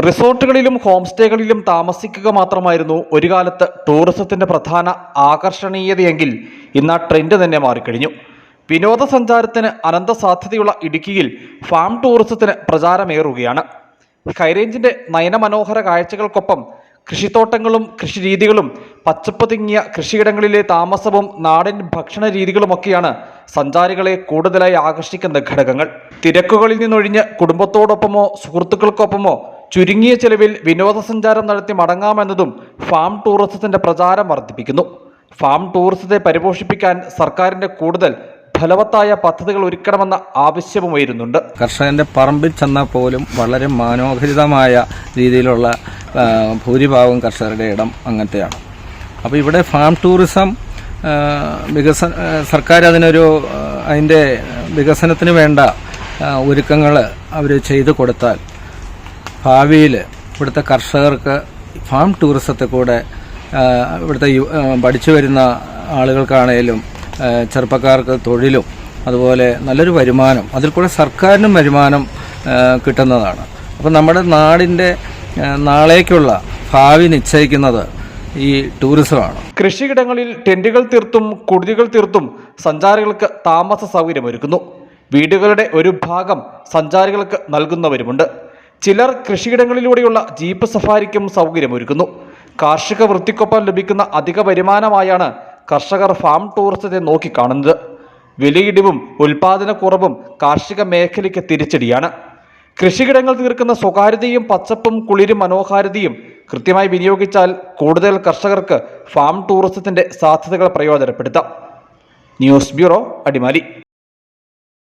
റിസോർട്ടുകളിലും home സ്റ്റേകളിലും താമസിക്കുക മാത്രമായിരുന്നു ഒരു കാലത്ത് ടൂറിസത്തിന്റെ പ്രധാന ആകർഷണീയതയെങ്കിൽ ഇന്ന് ആ ട്രെൻഡ് തന്നെ മാറിക്കഴിഞ്ഞു. വിനോദസഞ്ചാരത്തിന് അനന്ത സാധ്യതയുള്ള ഇടുക്കിയിൽ ഫാം ടൂറിസത്തിന് പ്രചാരമേറുകയാണ്. ഹൈറേഞ്ചിന്റെ നയനമനോഹര കാഴ്ചകൾക്കൊപ്പം കൃഷിത്തോട്ടങ്ങളും കൃഷിരീതികളും പച്ചപ്പ് തിങ്ങിയ കൃഷിയിടങ്ങളിലെ താമസവും നാടൻ ഭക്ഷണ രീതികളുമൊക്കെയാണ് സഞ്ചാരികളെ കൂടുതലായി ആകർഷിക്കുന്ന ഘടകങ്ങൾ. തിരക്കുകളിൽ നിന്നൊഴിഞ്ഞ് കുടുംബത്തോടൊപ്പമോ സുഹൃത്തുക്കൾക്കൊപ്പമോ ചുരുങ്ങിയ ചെലവിൽ വിനോദസഞ്ചാരം നടത്തി മടങ്ങാമെന്നതും ഫാം ടൂറിസത്തിന്റെ പ്രചാരം വർദ്ധിപ്പിക്കുന്നു. ഫാം ടൂറിസത്തെ പരിപോഷിപ്പിക്കാൻ സർക്കാരിന്റെ കൂടുതൽ ഫലവത്തായ പദ്ധതികൾ ഒരുക്കണമെന്ന ആവശ്യവും ഉയരുന്നുണ്ട്. കർഷകന്റെ പറമ്പിൽ ചെന്നാൽ പോലും വളരെ മനോഹരിതമായ രീതിയിലുള്ള ഭൂരിഭാഗം കർഷകരുടെ ഇടം അങ്ങനത്തെയാണ്. അപ്പോൾ ഇവിടെ ഫാം ടൂറിസം സർക്കാർ അതിൻ്റെ വികസനത്തിന് വേണ്ട ഒരുക്കങ്ങൾ അവർ ചെയ്തു കൊടുത്താൽ ഭാവിയിൽ ഇവിടുത്തെ കർഷകർക്ക് ഫാം ടൂറിസത്തെ കൂടെ ഇവിടുത്തെ പഠിച്ചു വരുന്ന ആളുകൾക്കാണേലും ചെറുപ്പക്കാർക്ക് തൊഴിലും അതുപോലെ നല്ലൊരു വരുമാനം, അതിൽ കൂടെ സർക്കാരിനും വരുമാനം കിട്ടുന്നതാണ്. അപ്പോൾ നമ്മുടെ നാടിൻ്റെ നാളേക്കുള്ള ഭാവി നിശ്ചയിക്കുന്നത് ഈ ടൂറിസമാണ്. കൃഷിയിടങ്ങളിൽ ടെന്റുകൾ തീർത്തും കുടിലുകൾ തീർത്തും സഞ്ചാരികൾക്ക് താമസ സൗകര്യമൊരുക്കുന്നു. വീടുകളുടെ ഒരു ഭാഗം സഞ്ചാരികൾക്ക് നൽകുന്നവരുമുണ്ട്. ചിലർ കൃഷിയിടങ്ങളിലൂടെയുള്ള ജീപ്പ് സഫാരിക്കും സൗകര്യമൊരുക്കുന്നു. കാർഷിക വൃത്തിക്കൊപ്പം ലഭിക്കുന്ന അധിക വരുമാനമായാണ് കർഷകർ ഫാം ടൂറിസത്തെ നോക്കിക്കാണുന്നത്. വിലയിടിവും ഉൽപാദനക്കുറവും കാർഷിക മേഖലയ്ക്ക് തിരിച്ചടിയാണ്. കൃഷിയിടങ്ങൾ തീർക്കുന്ന സ്വകാര്യതയും പച്ചപ്പും കുളിരും മനോഹാരിതയും കൃത്യമായി വിനിയോഗിച്ചാൽ കൂടുതൽ കർഷകർക്ക് ഫാം ടൂറിസത്തിന്റെ സാധ്യതകൾ പ്രയോജനപ്പെടുത്താം. News bureau, Adimali.